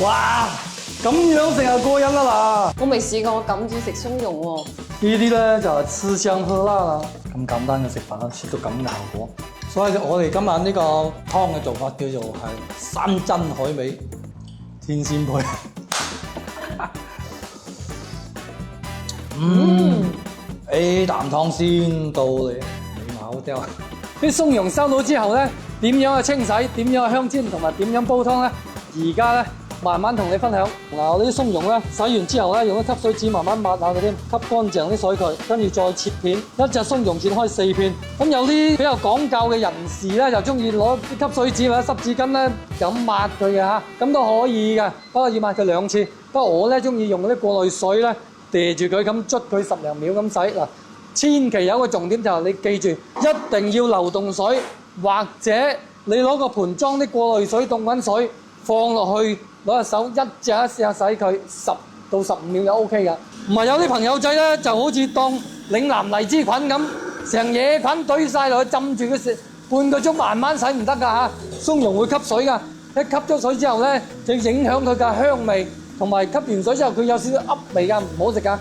哇！咁樣食就過癮啦我未試過我咁煮食鬆茸喎。嗱！呢啲咧就係吃香喝辣啦，咁簡單嘅食法切到咁嘅效果。所以我哋今晚呢個湯嘅做法叫做係山珍海味天仙配。A 啖湯先到你冇掉。啲鬆茸收到之後咧，點樣去清洗？點樣去香煎？同埋點樣煲湯咧？而家咧慢慢同你分享。嗱，呢啲鬆茸咧洗完之後咧，用啲吸水紙慢慢抹下佢先，吸乾淨啲水佢，跟住再切片。一隻鬆茸切開4片。咁有啲比較講究嘅人士咧，就中意攞啲吸水紙或者濕紙巾咧咁抹佢嘅嚇，咁都可以嘅，不過要抹佢2次。不過我咧中意用嗰啲過濾水咧，嗲住佢咁捽佢10零秒咁洗嗱。千祈有一個重點就係你記住，一定要流動水，或者你攞個盆裝啲過濾水、凍滾水放落去，攞隻手一隻一試下洗佢10到15秒就 OK 㗎。唔係有啲朋友仔咧就好似當嶺南荔枝菌咁，成野菌堆晒落去浸住佢食半個鐘慢慢洗唔得㗎嚇，鬆茸會吸水㗎，一吸咗水之後咧就影響佢嘅香味，同埋吸完水之後佢有少少噏味㗎，唔好食㗎。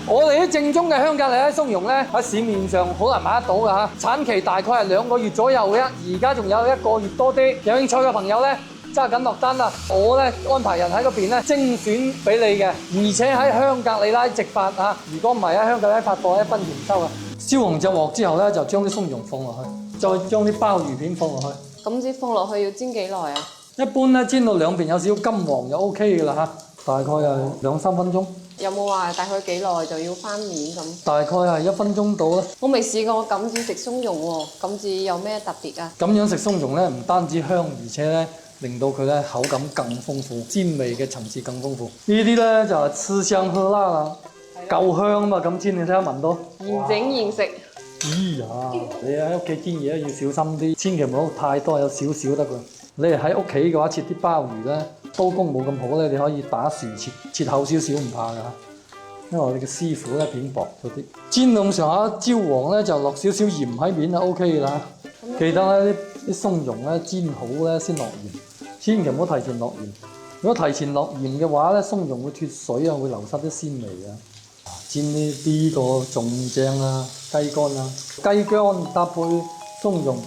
我哋啲正宗嘅香格里拉鬆茸咧喺市面上好難買得到㗎嚇，產期大概係2個月左右嘅，而家仲有1個月多啲。有興趣嘅朋友咧揸緊落單啦！我咧安排人喺嗰邊咧精選俾你嘅，而且喺香格里拉直發嚇。如果唔係喺香格里拉發貨，1分錢收啊！燒紅隻鑊之後咧，就將啲鬆茸放落去，再將啲鮑魚片放落去。咁啲放落去要煎幾耐啊？一般咧煎到兩邊有少少金黃就 OK 㗎啦嚇，大概係2-3分鐘。有冇話大概幾耐就要翻面咁？大概係1分鐘到啦。我未試過咁煮食鬆茸喎，咁煮有咩特別啊？咁樣食鬆茸咧，唔單止香，而且咧令到佢咧口感更豐富，煎味嘅層次更豐富。呢啲咧就係吃香喝辣啦，夠香啊嘛！咁煎你睇下聞到。現整現食。咦呀！你喺屋企煎嘢要小心啲，千祈唔好太多，有少少得㗎。你係喺屋企嘅話，切啲鮑魚咧，刀工冇咁好咧，你可以打豎切，切厚少少唔怕㗎。因為我哋嘅師傅咧片薄咗啲，煎到咁上下焦黃咧，就落少少鹽喺面就 OK 㗎啦。記得咧啲鬆茸咧煎好咧先落鹽，千祈唔好提前落鹽。如果提前落鹽嘅話咧，鬆茸會脫水啊，會流失啲鮮味啊。煎呢個仲正啊，雞肝啊，雞肝搭配鬆茸，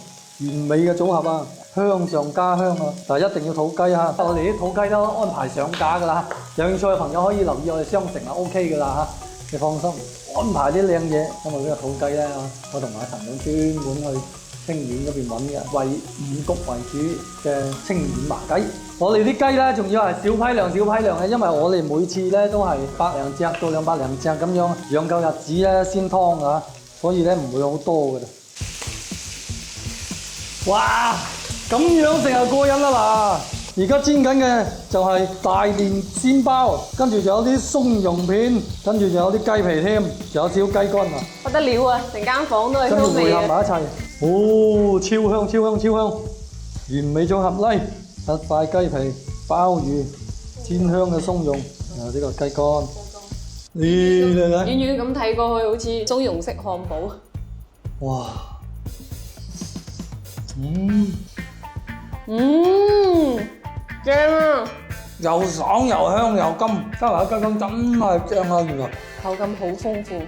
完美嘅組合啊！香上加香啊！但係一定要土雞嚇，我哋啲土雞都安排上架㗎啦。有興趣嘅朋友可以留意我哋商城啊 ，OK 㗎啦嚇，你放心安排啲靚嘢。因為呢個土雞咧，我同阿陳總專門去清遠嗰邊揾嘅，為五穀為主嘅清遠麻雞。我哋啲雞咧，仲要係小批量嘅，因為我哋每次咧都係100零隻到200零隻咁樣養夠日子咧先劏啊，所以咧唔會好多㗎啦。哇！咁樣食就過癮啦嗱！而家煎緊嘅就係大連鮮鮑，跟住仲有啲鬆茸片，跟住仲有啲雞皮添，仲有少少雞肝啊！不得了啊！成間房都係跟住香味匯合埋啊！一齊，哦，超香超香超香，完美組合嚟！一塊雞皮、鮑魚、煎香嘅鬆茸，然後呢個雞肝，遠遠咁睇過去好似鬆茸式漢堡。哇！正啊！又爽又香又甘，加埋個雞肝真係正啊！原來口感好豐富，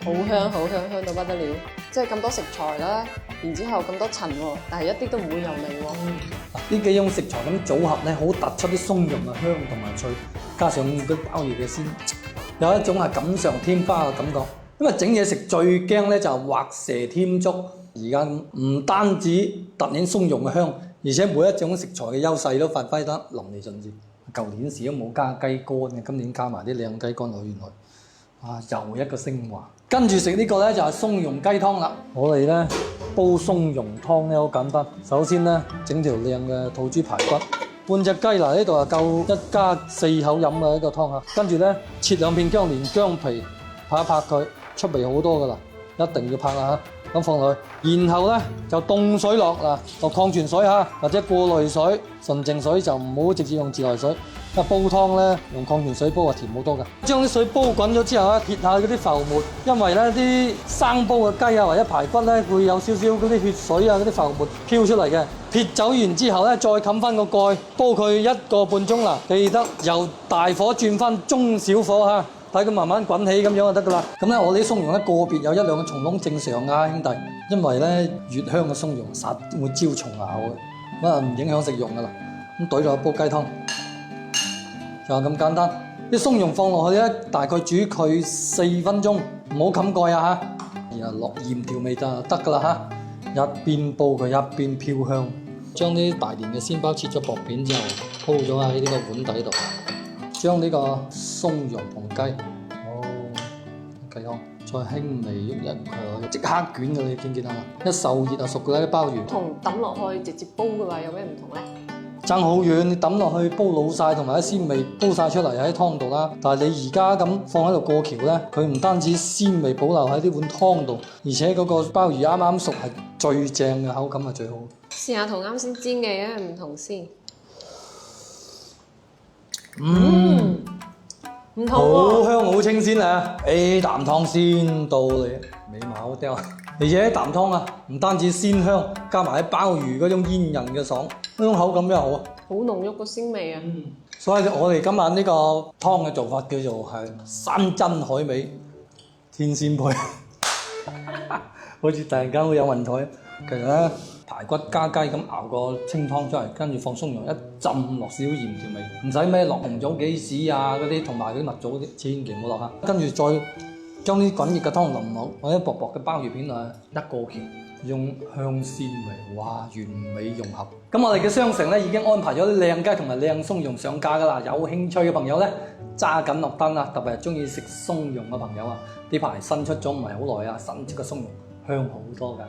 好香好香，香到不得了。即係咁多食材啦，然之後咁多層喎，但係一啲都唔會油膩喎。呢幾種食材咁組合咧，好突出啲鬆茸嘅香同埋脆，加上啲鮑魚嘅鮮，有一種係錦上添花嘅感覺。因為整嘢食最驚咧就係畫蛇添足，而家唔單止突顯鬆茸嘅香，而且每一種食材嘅優勢都發揮得淋漓盡致。舊年時都冇加雞肝嘅，今年加埋啲靚雞肝落去，原來啊又一個升華。跟住食呢個咧就係鬆茸雞湯啦。我哋咧煲鬆茸湯咧好簡單，首先咧整條靚嘅土豬排骨，半隻雞嗱呢度係夠1家4口飲嘅一個湯嚇。跟住咧切2片薑連薑皮，拍一拍佢，出味好多噶啦，一定要拍啦嚇。咁放落去，然後咧就凍水落嗱，落礦泉水嚇，或者過濾水、純淨水就唔好直接用自來水。煲湯咧用礦泉水煲啊甜好多㗎。將啲水煲滾咗之後咧，撇下嗰啲浮沫，因為咧啲生煲嘅雞啊或者排骨咧會有少少嗰啲血水啊嗰啲浮沫飄出嚟嘅。撇走完之後咧，再冚翻個蓋，煲佢1個半鐘啦。記得由大火轉翻中小火嚇。睇佢慢慢滾起咁樣就得噶啦。咁咧我啲松茸咧個別有1、2個蟲窿正常啊，兄弟。因為咧越香嘅松茸實會招蟲咬嘅，咁啊唔影響食用噶啦。咁懟落去煲雞湯，就係咁簡單。啲松茸放落去咧，大概煮佢4分鐘，唔好冚蓋啊嚇。然後落鹽調味就得噶啦嚇。一邊煲佢一邊飄香。將啲大連嘅鮮包切咗薄片之後，鋪咗喺呢個碗底度。將呢個松茸同雞，雞湯，再輕微喐一佢，即刻捲嘅，你見唔見啊？一受熱就熟嘅啦啲鮑魚。同抌落去直接煲嘅話有咩唔同咧？爭好遠，你抌落去煲老晒，同埋啲鮮味煲晒出嚟喺湯度啦。但係你而家咁放喺度過橋咧，佢唔單止鮮味保留喺呢碗湯度，而且嗰個鮑魚啱啱熟係最正嘅，口感係最好。試下同啱先煎嘅有咩唔同先。唔同好香好清鮮啊！啖湯鮮到你尾毛掉，而且啖湯啊，唔單止鮮香，加埋啲鮑魚嗰種煙韌嘅爽，呢種口感真係好啊！好濃郁個鮮味啊！所以我哋今晚呢個湯嘅做法叫做係山珍海味天仙配，好似突然間好有雲台。其實咧，排骨加雞咁熬個清湯出嚟，跟住放松茸一浸，落少少鹽調味，唔使咩落紅棗幾時啊嗰啲，同埋嗰啲蜜棗嗰啲，千祈唔好落嚇。跟住再將啲滾熱嘅湯淋落，或者薄薄嘅鮑魚片啊，一過橋，用香鮮味，哇，完美融合。咁我哋嘅商城咧已經安排咗啲靚雞同埋靚松茸上架噶啦，有興趣嘅朋友咧揸緊落單啦，特別係中意食松茸嘅朋友啊，呢排新出咗唔係好耐啊，新出嘅松茸香好多㗎。